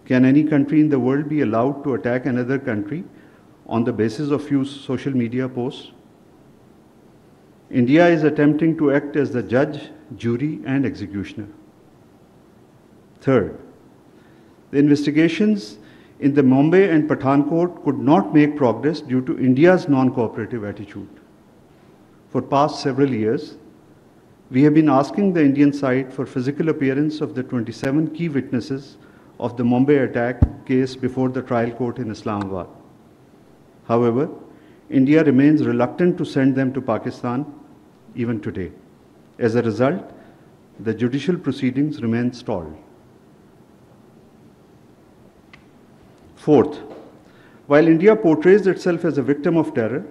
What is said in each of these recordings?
Can any country in the world be allowed to attack another country on the basis of few social media posts? India is attempting to act as the judge, jury, and executioner. Third, the investigations in the Mumbai and Pathankot could not make progress due to India's non-cooperative attitude. For past several years, we have been asking the Indian side for physical appearance of the 27 key witnesses of the Mumbai attack case before the trial court in Islamabad. However, India remains reluctant to send them to Pakistan even today. As a result, the judicial proceedings remain stalled. Fourth, while India portrays itself as a victim of terror,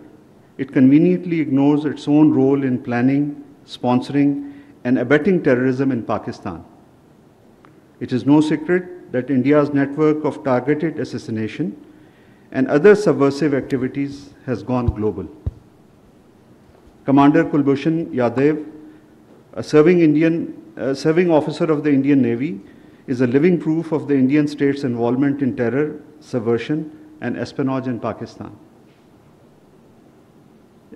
it conveniently ignores its own role in planning, sponsoring, and abetting terrorism in Pakistan. It is no secret that India's network of targeted assassination and other subversive activities has gone global. Commander Kulbhushan Yadav, a serving officer of the Indian Navy, is a living proof of the Indian state's involvement in terror, subversion, and espionage in Pakistan.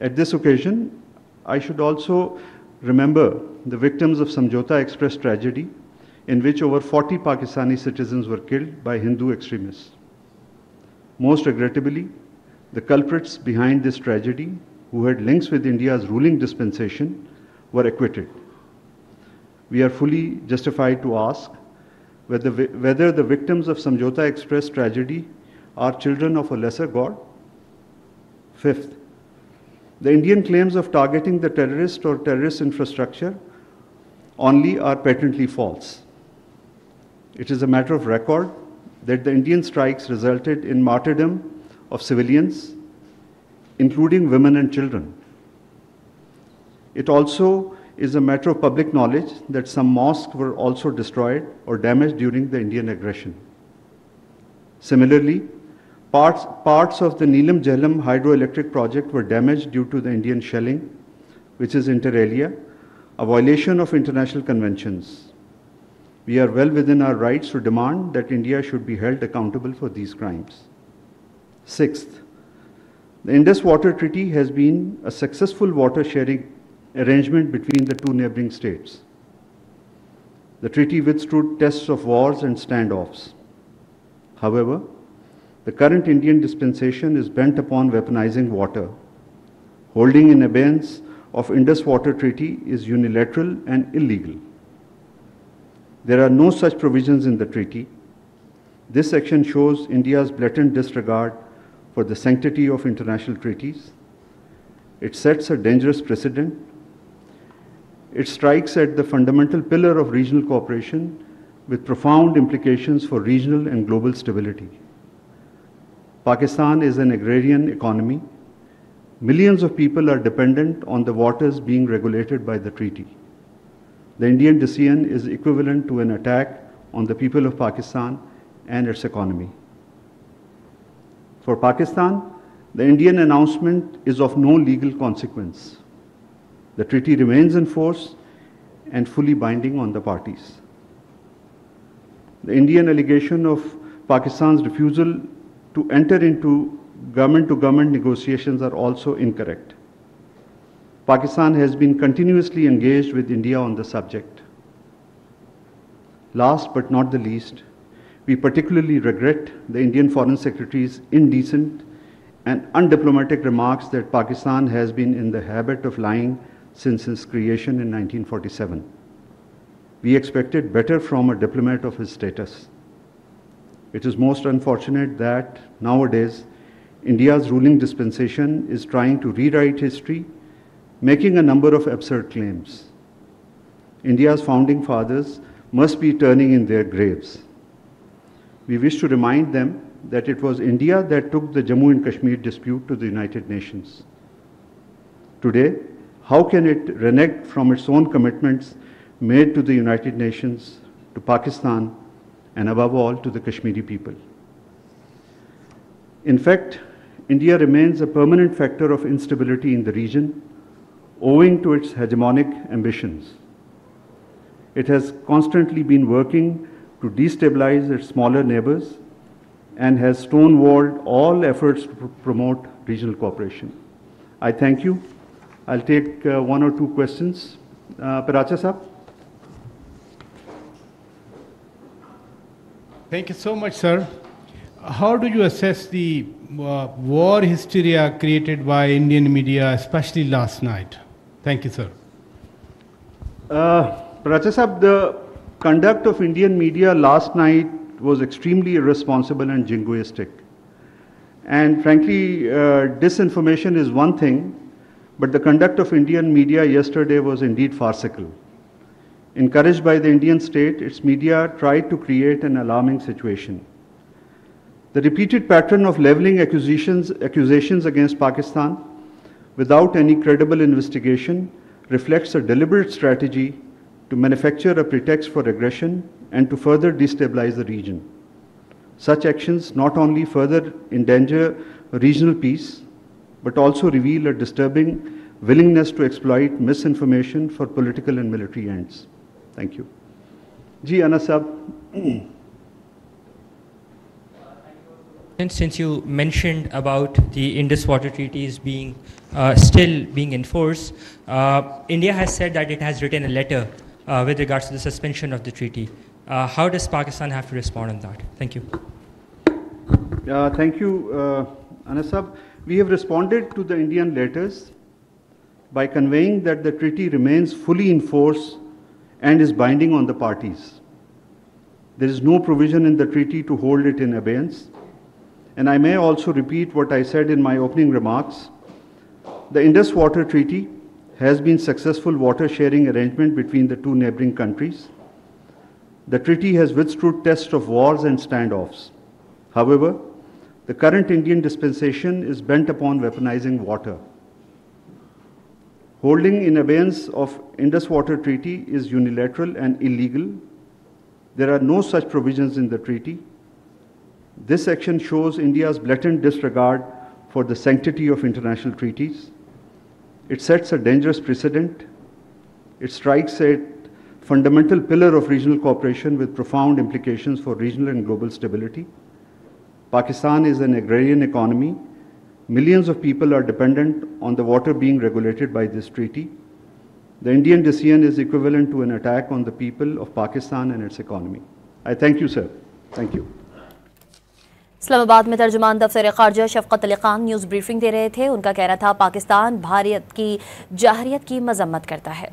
At this occasion, I should also remember the victims of Samjhauta Express tragedy, in which over 40 Pakistani citizens were killed by Hindu extremists. Most regrettably, the culprits behind this tragedy, who had links with India's ruling dispensation, were acquitted. We are fully justified to ask whether the victims of Samjhauta Express tragedy are children of a lesser god. Fifth, the Indian claims of targeting the terrorist or terrorist infrastructure only are patently false. It is a matter of record that the Indian strikes resulted in martyrdom of civilians, including women and children. It also is a matter of public knowledge that some mosques were also destroyed or damaged during the Indian aggression. Similarly, parts of the Neelam Jhelum hydroelectric project were damaged due to the Indian shelling, which is inter alia, a violation of international conventions. We are well within our rights to demand that India should be held accountable for these crimes. Sixth, the Indus Water Treaty has been a successful water sharing arrangement between the two neighboring states. The treaty withstood tests of wars and standoffs. However, the current Indian dispensation is bent upon weaponizing water. Holding in abeyance of Indus Water Treaty is unilateral and illegal. There are no such provisions in the treaty. This action shows India's blatant disregard for the sanctity of international treaties. It sets a dangerous precedent. It strikes at the fundamental pillar of regional cooperation with profound implications for regional and global stability. Pakistan is an agrarian economy. Millions of people are dependent on the waters being regulated by the treaty. The Indian decision is equivalent to an attack on the people of Pakistan and its economy. For Pakistan, the Indian announcement is of no legal consequence. The treaty remains in force and fully binding on the parties. The Indian allegation of Pakistan's refusal to enter into government-to-government negotiations are also incorrect. Pakistan has been continuously engaged with India on the subject. Last but not the least, we particularly regret the Indian Foreign Secretary's indecent and undiplomatic remarks that Pakistan has been in the habit of lying since its creation in 1947. We expected better from a diplomat of his status. It is most unfortunate that nowadays India's ruling dispensation is trying to rewrite history, making a number of absurd claims. India's founding fathers must be turning in their graves. We wish to remind them that it was India that took the Jammu and Kashmir dispute to the United Nations. Today, how can it renege from its own commitments made to the United Nations, to Pakistan, and above all to the Kashmiri people? In fact, India remains a permanent factor of instability in the region, owing to its hegemonic ambitions. It has constantly been working to destabilize its smaller neighbors and has stonewalled all efforts to promote regional cooperation. I thank you. I'll take one or two questions. Paracha Saab. Thank you so much, sir. How do you assess the war hysteria created by Indian media, especially last night? Thank you, sir. Paracha Saab, the conduct of Indian media last night was extremely irresponsible and jingoistic. And frankly, disinformation is one thing, but the conduct of Indian media yesterday was indeed farcical. Encouraged by the Indian state, its media tried to create an alarming situation. The repeated pattern of leveling accusations against Pakistan without any credible investigation reflects a deliberate strategy to manufacture a pretext for aggression and to further destabilize the region. Such actions not only further endanger regional peace, but also reveal a disturbing willingness to exploit misinformation for political and military ends. Thank you. Ji, Anas Saab. Since you mentioned about the Indus Water Treaties being still being enforced, India has said that it has written a letter with regards to the suspension of the treaty. How does Pakistan have to respond on that? Thank you. Thank you, Anas Saab. We have responded to the Indian letters by conveying that the treaty remains fully in force and is binding on the parties. There is no provision in the treaty to hold it in abeyance. And I may also repeat what I said in my opening remarks. The Indus Water Treaty has been a successful water sharing arrangement between the two neighboring countries. The treaty has withstood tests of wars and standoffs. However, the current Indian dispensation is bent upon weaponizing water. Holding in abeyance of Indus Water Treaty is unilateral and illegal. There are no such provisions in the treaty. This action shows India's blatant disregard for the sanctity of international treaties. It sets a dangerous precedent. It strikes a fundamental pillar of regional cooperation with profound implications for regional and global stability. Pakistan is an agrarian economy. Millions of people are dependent on the water being regulated by this treaty. The Indian decision is equivalent to an attack on the people of Pakistan and its economy. I thank you, sir. Thank you. Islamabad में तर्जुमान दफ्तर ख़ारजा शफ़क़त Ali Khan news briefing दे रहे थे। उनका कहना था पाकिस्तान भारत की जाहरियत की मज़म्मत करता है।